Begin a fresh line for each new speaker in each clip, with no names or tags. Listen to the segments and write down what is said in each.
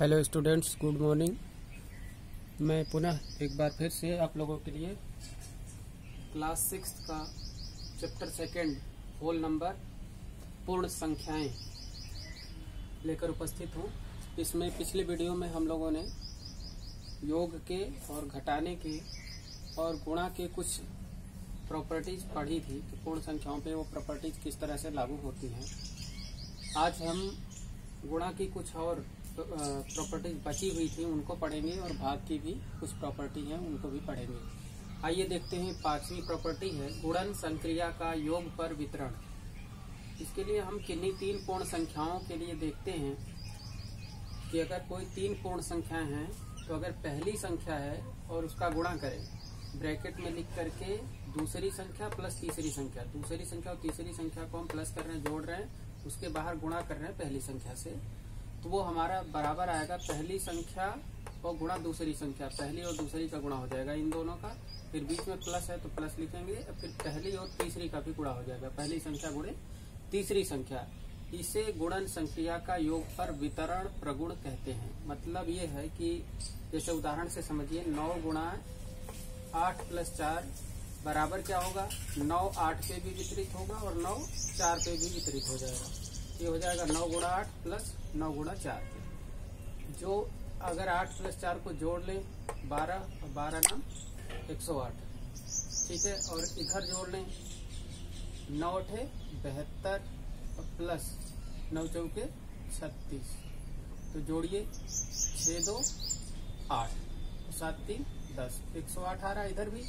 Hello students, good morning. मैं पुनः एक बार फिर से आप लोगों के लिए क्लास 6 का चैप्टर 2 होल नंबर पूर्ण संख्याएं लेकर उपस्थित हूँ। इसमें पिछले वीडियो में हम लोगों ने योग के और घटाने के और गुणा के कुछ प्रॉपर्टीज पढ़ी थी कि पूर्ण संख्याओं पे वो प्रॉपर्टीज किस तरह से लागू होती हैं। आज हम गुणा की कुछ और प्रॉपर्टीज बची हुई थी उनको पढ़ेंगे और भाग की भी कुछ प्रॉपर्टी हैं उनको भी पढ़ेंगे। आइए देखते हैं। 5वीं प्रॉपर्टी है गुणन संक्रिया का योग पर वितरण। इसके लिए हम किन्हीं 3 पूर्ण संख्याओं के लिए देखते हैं कि अगर कोई 3 पूर्ण संख्याएं हैं तो अगर पहली संख्या है और उसका गुणा करें ब्रैकेट में लिख करके दूसरी संख्या प्लस तीसरी संख्या, दूसरी संख्या और तीसरी संख्या को हम प्लस कर रहे हैं, जोड़ रहे हैं, उसके बाहर गुणा कर रहे हैं पहली संख्या से, तो वो हमारा बराबर आएगा पहली संख्या और गुणा दूसरी संख्या। पहली और दूसरी का गुणा हो जाएगा इन दोनों का, फिर बीच में प्लस है तो प्लस लिखेंगे, फिर पहली और तीसरी का भी गुणा हो जाएगा, पहली संख्या गुणे तीसरी संख्या। इसे गुणन संक्रिया का योग पर वितरण प्रगुण कहते हैं। मतलब ये है कि जैसे उदाहरण से समझिए 9 गुणा 8 प्लस 4 बराबर क्या होगा, 9 8 पे भी वितरित होगा और 9 4 पे भी वितरित हो जाएगा। ये हो जाएगा 9 गुणा 8 प्लस 9 गुणा 4। जो अगर 8 प्लस 4 को जोड़ लें 12 और 12 नाम 108, ठीक है। और इधर जोड़ लें 9 8 72 और प्लस 9 चौके 36, तो जोड़िए 6 2 8 7 3 10, 108 आ रहा इधर भी,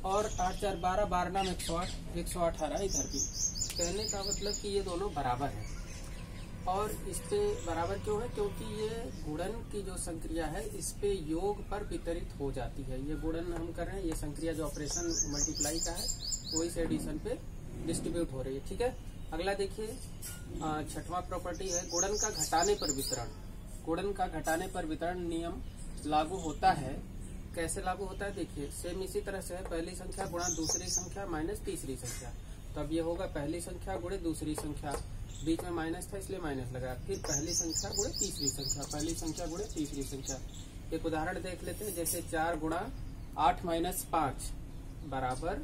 और 8 4 12 12 नाम 108 108 आ रहा इधर भी। कहने का मतलब कि ये दोनों बराबर है। और इस पे बराबर क्यों है, क्योंकि ये गुणन की जो संक्रिया है इस पे योग पर वितरित हो जाती है। ये गुणन हम कर रहे हैं, ये संक्रिया जो ऑपरेशन मल्टीप्लाई का है वो इस एडिशन पे डिस्ट्रीब्यूट हो रही है, ठीक है। अगला देखिए 6वां प्रॉपर्टी है गुणन का घटाने पर वितरण। गुणन का घटाने पर वितरण नियम लागू होता है। कैसे लागू होता है देखिए, सेम इसी तरह से है, पहली संख्या गुणा दूसरी संख्या माइनस तीसरी संख्या। तो अब ये होगा पहली संख्या गुणे दूसरी संख्या, बीच में माइनस था इसलिए माइनस लगाया, फिर पहली संख्या गुणे तीसरी संख्या, पहली संख्या गुणे तीसरी संख्या। एक उदाहरण देख लेते हैं, जैसे 4 गुणा 8 माइनस 5 बराबर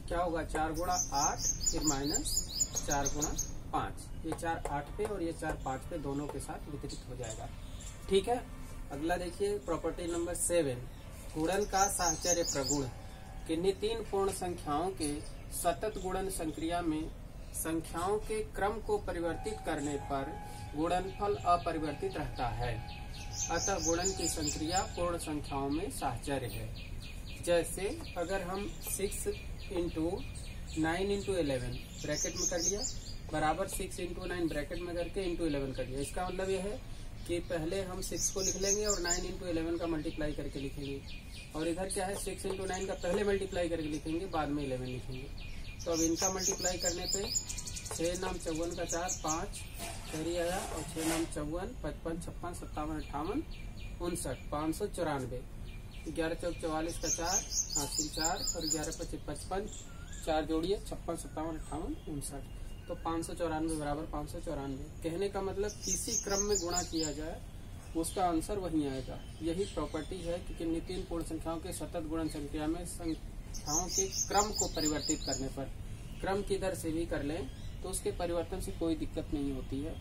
क्या होगा, 4 गुणा 8 फिर माइनस 4 गुणा 5। ये 4 8 पे और ये 4 5 पे दोनों के साथ वितरित हो जाएगा, ठीक है। अगला देखिए प्रॉपर्टी नंबर 7 गुणन का साहचर्य प्रगुण। किन्हीं 3 पूर्ण संख्याओं के सतत गुणन संक्रिया में संख्याओं के क्रम को परिवर्तित करने पर गुणनफल अपरिवर्तित रहता है, अतः गुणन की संक्रिया पूर्ण संख्याओं में साहचर्य है। जैसे अगर हम 6 इंटू 9 इंटू 11 ब्रैकेट में कर लिया बराबर 6 इंटू 9 ब्रैकेट में करके इंटू 11 कर लिया, इसका मतलब यह है कि पहले हम 6 को लिख लेंगे और 9 इंटू 11 का मल्टीप्लाई करके लिखेंगे, और इधर क्या है 6 इंटू 9 का पहले मल्टीप्लाई करके लिखेंगे बाद में 11 लिखेंगे। तो अब इनका मल्टीप्लाई करने पे 6 नाम 54 का 4 5 तेरी आया, और 6 नाम 54 55 56 57 58 59 594, 11 चौक 44 का 4 80 4 और 11 25 55, 4 जोड़िए 56 57 58 59, तो 594 बराबर 594। कहने का मतलब किसी क्रम में गुणा किया जाए उसका आंसर वही आएगा। यही प्रॉपर्टी है कि किन्हीं 3 पूर्ण संख्याओं के सतत गुणन संक्रिया में संख्याओं के क्रम को परिवर्तित करने पर, क्रम किधर से भी कर लें तो उसके परिवर्तन से कोई दिक्कत नहीं होती है।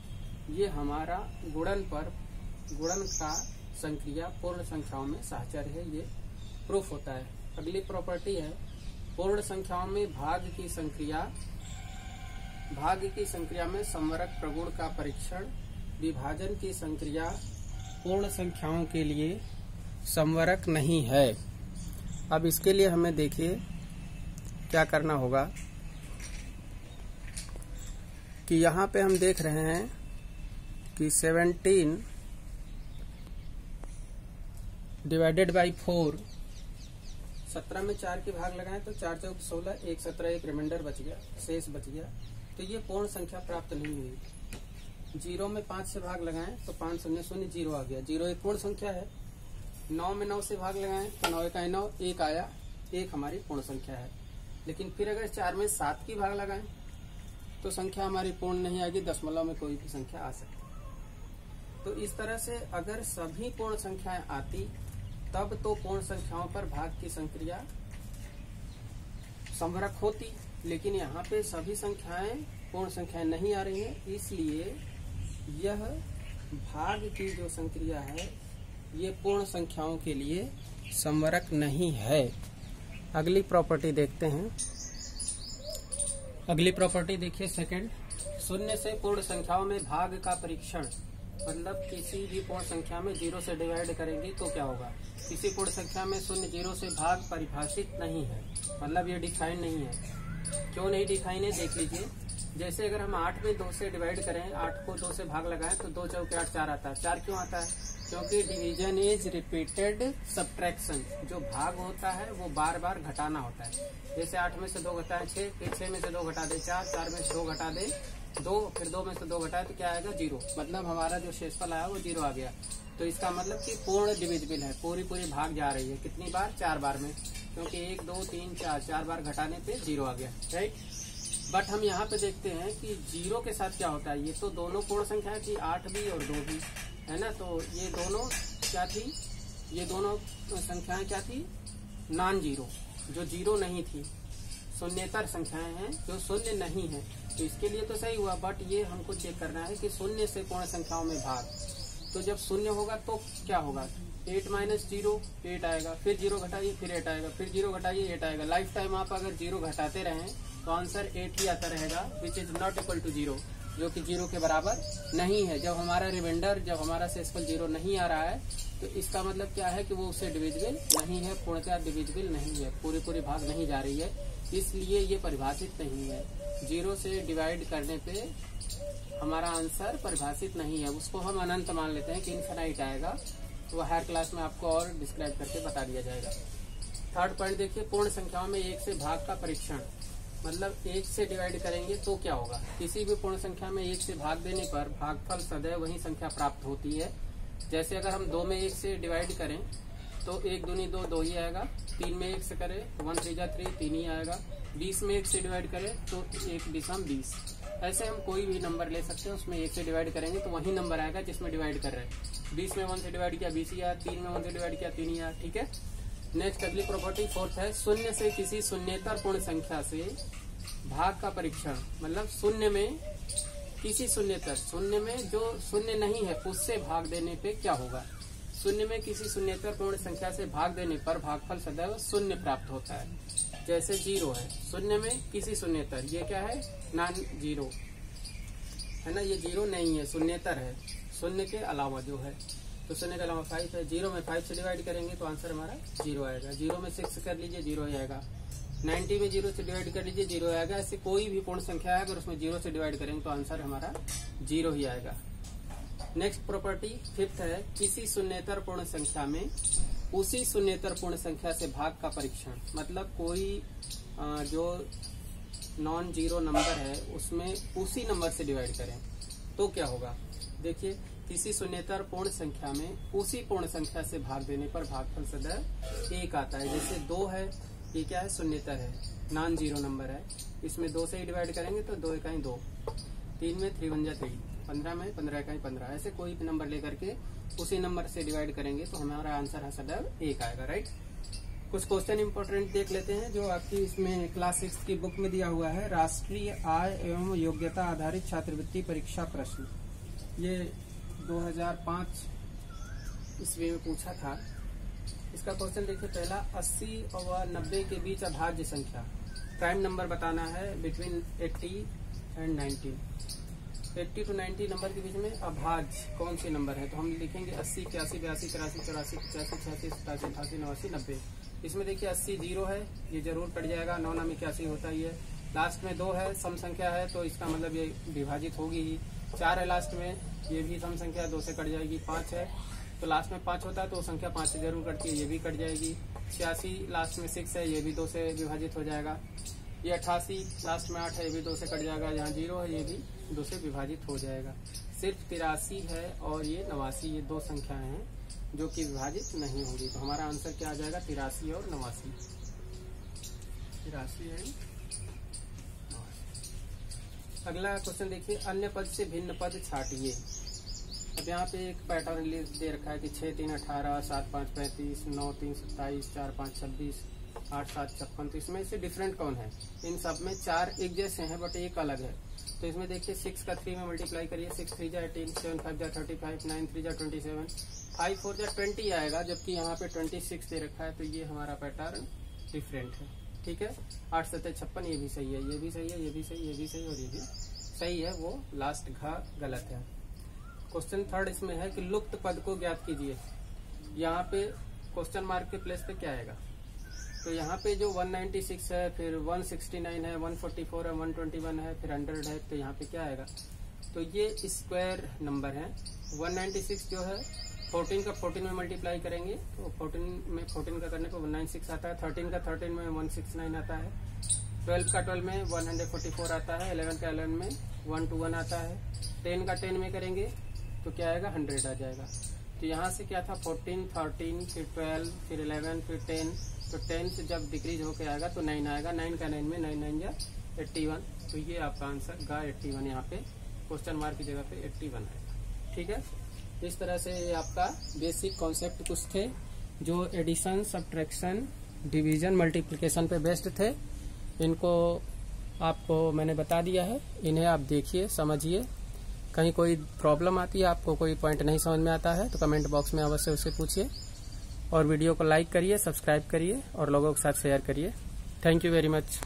ये हमारा गुणन का संक्रिया पूर्ण संख्याओं में साहचर्य है, ये प्रूफ होता है। अगली प्रॉपर्टी है पूर्ण संख्याओं में भाग की संक्रिया में संवरक प्रगुण का परीक्षण। विभाजन की संक्रिया पूर्ण संख्याओं के लिए संवरक नहीं है। अब इसके लिए हमें देखिए क्या करना होगा कि यहाँ पे हम देख रहे हैं कि 17 डिवाइडेड बाई 4, 17 में 4 के भाग लगाएं तो 4 चौक 16, 1 17, एक रिमाइंडर बच गया, शेष बच गया, तो ये पूर्ण संख्या प्राप्त नहीं हुई। 0 में 5 से भाग लगाएं तो 5 0 0 0 आ गया, 0 एक पूर्ण संख्या है। 9 में 9 से भाग लगाएं तो 9 1 9 1 आया, 1 हमारी पूर्ण संख्या है। लेकिन फिर अगर 4 में 7 की भाग लगाएं तो संख्या हमारी पूर्ण नहीं आएगी, दशमलव में कोई भी संख्या आ सकती है। तो इस तरह से अगर सभी पूर्ण संख्याएं आती तब तो पूर्ण संख्याओं पर भाग की संक्रिया समवरक होती, लेकिन यहाँ पे सभी संख्याएं पूर्ण संख्याएं नहीं आ रही हैं, इसलिए यह भाग की जो संक्रिया है ये पूर्ण संख्याओं के लिए समवरक नहीं है। अगली प्रॉपर्टी देखते हैं। अगली प्रॉपर्टी देखिए सेकंड, शून्य से पूर्ण संख्याओं में भाग का परीक्षण, मतलब किसी भी पूर्ण संख्या में 0 से डिवाइड करेंगे तो क्या होगा। किसी पूर्ण संख्या में शून्य 0 से भाग परिभाषित नहीं है, मतलब ये डिफाइन नहीं है। क्यों नहीं डिफाइन है देख लीजिए। जैसे अगर हम 8 में 2 से डिवाइड करें, 8 को 2 से भाग लगाएं तो 2 चौके 8 4 आता है। 4 क्यों आता है? क्योंकि डिवीजन इज रिपीटेड सब्ट्रैक्शन, जो भाग होता है वो बार बार घटाना होता है। जैसे 8 में से 2 घटाए 6, फिर 6 में से 2 घटा दे 4, 4 में से 2 घटा दे 2, फिर 2 में से 2 घटाए तो क्या आएगा 0, मतलब हमारा जो शेषफल आया वो 0 आ गया। तो इसका मतलब कि पूर्ण डिविजिबल है, पूरी भाग जा रही है। कितनी बार? 4 बार में, क्योंकि 1 2 3 4 बार घटाने पे 0 आ गया, राइट। बट हम यहाँ पे देखते हैं कि 0 के साथ क्या होता है। ये तो दोनों पूर्ण संख्या थी, 8 भी और 2 भी, है ना। तो ये दोनों क्या थी? ये दोनों संख्याएं क्या थी? नॉन जीरो, जो 0 नहीं थी। शून्येतर संख्याएं हैं जो शून्य नहीं है, तो इसके लिए तो सही हुआ। बट ये हमको चेक करना है कि शून्य से पूर्ण संख्याओं में भाग, तो जब शून्य होगा तो क्या होगा? 8 माइनस 0 8 आएगा, फिर 0 घटाइए फिर 8 आएगा, फिर 0 घटाइए 8 आएगा। लाइफ टाइम आप अगर 0 घटाते रहें तो आंसर 8 ही आता रहेगा, which is not equal to 0, जो कि 0 के बराबर नहीं है। जब हमारा रिमाइंडर, जब हमारा शेषफल 0 नहीं आ रहा है तो इसका मतलब क्या है कि वो उससे डिविजिबल नहीं है, पूर्णतः डिविजिबल नहीं है, पूरी भाग नहीं जा रही है, इसलिए ये परिभाषित नहीं है। 0 से डिवाइड करने पे हमारा आंसर परिभाषित नहीं है, उसको हम अनंत मान लेते हैं कि इनफिनाइट आएगा। तो हायर क्लास में आपको और डिस्क्राइब करके बता दिया जाएगा। थर्ड पॉइंट देखिए, पूर्ण संख्याओं में 1 से भाग का परीक्षण, मतलब 1 से डिवाइड करेंगे तो क्या होगा। किसी भी पूर्ण संख्या में 1 से भाग देने पर भागफल सदैव वही संख्या प्राप्त होती है। जैसे अगर हम 2 में 1 से डिवाइड करें तो 1 दूनी 2 2 ही आएगा। 3 में 1 से करें 1 3 जा 3 3 ही आएगा। 20 में 1 से डिवाइड करें तो 1 20 20। ऐसे हम कोई भी नंबर ले सकते हैं, उसमें 1 से डिवाइड करेंगे तो वही नंबर आएगा जिसमें डिवाइड कर रहे हैं। 20 में 1 से डिवाइड किया 20 ही आया, 3 में 1 से डिवाइड किया 3 ही आया, ठीक है। नेक्स्ट अगली प्रॉपर्टी फोर्थ है, शून्य से किसी शून्येतर पूर्ण संख्या से भाग का परीक्षण, मतलब शून्य में किसी शून्येतर, शून्य में जो शून्य नहीं है उससे भाग देने पे क्या होगा। शून्य में किसी शून्येतर पूर्ण संख्या से भाग देने पर भागफल सदैव शून्य प्राप्त होता है। जैसे 0 है, शून्य में किसी शून्येतर, ये क्या है? नॉन जीरो, है ना। ये 0 नहीं है, शून्येतर है, शून्य के अलावा जो है। तो शून्य के अलावा 5 है। 0 में 5 से डिवाइड करेंगे तो आंसर हमारा 0 आएगा। 0 में 6 कर लीजिए 0 ही आएगा। 90 में 0 से डिवाइड कर लीजिए 0 आएगा। ऐसे कोई भी पूर्ण संख्या है अगर उसमें 0 से डिवाइड करेंगे तो आंसर हमारा 0 ही आएगा। नेक्स्ट प्रॉपर्टी फिफ्थ है, किसी शून्येतर पूर्ण संख्या में उसी शून्येतर पूर्ण संख्या से भाग का परीक्षण, मतलब कोई जो नॉन जीरो नंबर है उसमें उसी नंबर से डिवाइड करें तो क्या होगा। देखिए, किसी शून्येतर पूर्ण संख्या में उसी पूर्ण संख्या से भाग देने पर भागफल सदैव 1 आता है। जैसे 2 है, ये क्या है? शून्येतर है, नॉन जीरो नंबर है, इसमें 2 से ही डिवाइड करेंगे तो 2 इकाई 2। 3 में 3 1 जा 3, 15 में 15 इकाई 15। ऐसे कोई भी नंबर लेकर के उसी नंबर से डिवाइड करेंगे तो हमारा आंसर सदैव 1 आएगा, राइट। कुछ क्वेश्चन इंपॉर्टेंट देख लेते हैं जो आपकी इसमें क्लास 6 की बुक में दिया हुआ है। राष्ट्रीय आय एवं योग्यता आधारित छात्रवृत्ति परीक्षा प्रश्न, ये 2005 ईस्वी में पूछा था। इसका क्वेश्चन देखिए, पहला 80 और 90 के बीच अभाज्य संख्या, प्राइम नंबर बताना है बिटवीन 80 एंड 90। 80 to 90 नंबर के बीच में अभाज्य कौन से नंबर है, तो हम लिखेंगे 80 81 82 83 84 85 86 87 88 89 90। इसमें देखिए 80 0 है, ये जरूर कट जाएगा, 9 9 81 होता ही है। लास्ट में 2 है, सम संख्या है तो इसका मतलब ये विभाजित होगी ही। 4 है लास्ट में, ये भी सम संख्या 2 से कट जाएगी। 5 है तो लास्ट में 5 होता है तो संख्या 5 से जरूर कटती है, ये भी कट जाएगी। 86 लास्ट में 6 है, ये भी 2 से विभाजित हो जाएगा। ये 88 लास्ट में 8 है, ये भी 2 से कट जाएगा। यहाँ 0 है, ये भी 2 से विभाजित हो जाएगा। सिर्फ 83 है और ये 89, ये 2 संख्याएं हैं जो कि विभाजित नहीं होंगी। तो हमारा आंसर क्या आ जाएगा? 83 और 89। 83 है। अगला क्वेश्चन देखिए, अन्य पद से भिन्न पद छाटिए। अब यहाँ पे एक पैटर्न दे रखा है कि 6 3 18, 7 5 35, 9 3 27, 4 5 26, 8 7 56। तो इसमें से डिफरेंट कौन है? इन सब में 4 एक जैसे हैं बट एक अलग है। तो इसमें देखिए 6 का 3 में मल्टीप्लाई करिए, 6 3 जा 18, 7 5 जा 35, 9 3 जा 27, 5 4 जा 20 आएगा, जबकि यहाँ पे 26 दे रखा है। तो ये हमारा पैटर्न डिफरेंट है। ठीक है, 8 7 56, ये भी सही है, ये भी सही है, ये भी सही, ये भी सही और ये भी सही है। वो लास्ट घ गलत है। क्वेश्चन थर्ड इसमें है कि लुप्त पद को ज्ञात कीजिए। यहाँ पे क्वेश्चन मार्क के प्लेस पे क्या आएगा? तो यहाँ पे जो 196 है, फिर 169 है, 144 है, 121 है, फिर 100 है, तो यहाँ पे क्या आएगा? तो ये स्क्वायर नंबर है। 196 जो है 14 का 14 में मल्टीप्लाई करेंगे तो 14 का करने पर 196 आता है, 13 का 13 में 169 आता है, 12 का 12 में 144 आता है, 11 का 11 में 121 आता है, 10 का 10 में करेंगे तो क्या आएगा? 100 आ जाएगा। तो यहाँ से क्या था? 14, 13, फिर 12, फिर 11, फिर 10। तो 10 से जब डिक्रीज होके आएगा तो 9 आएगा, 9 का 9 में 9 9 जा 81। तो ये आपका आंसर गा 81 यहाँ पे क्वेश्चन मार्क की जगह पे 81 आएगा। ठीक है, इस तरह से ये आपका बेसिक कॉन्सेप्ट कुछ थे जो एडिशन, सब्ट्रैक्शन, डिवीजन, मल्टीप्लिकेशन पे बेस्ड थे। इनको आपको मैंने बता दिया है, इन्हें आप देखिए, समझिए। कहीं कोई प्रॉब्लम आती है, आपको कोई पॉइंट नहीं समझ में आता है तो कमेंट बॉक्स में अवश्य उसे पूछिए, और वीडियो को लाइक करिए, सब्सक्राइब करिए और लोगों के साथ शेयर करिए। Thank you very much.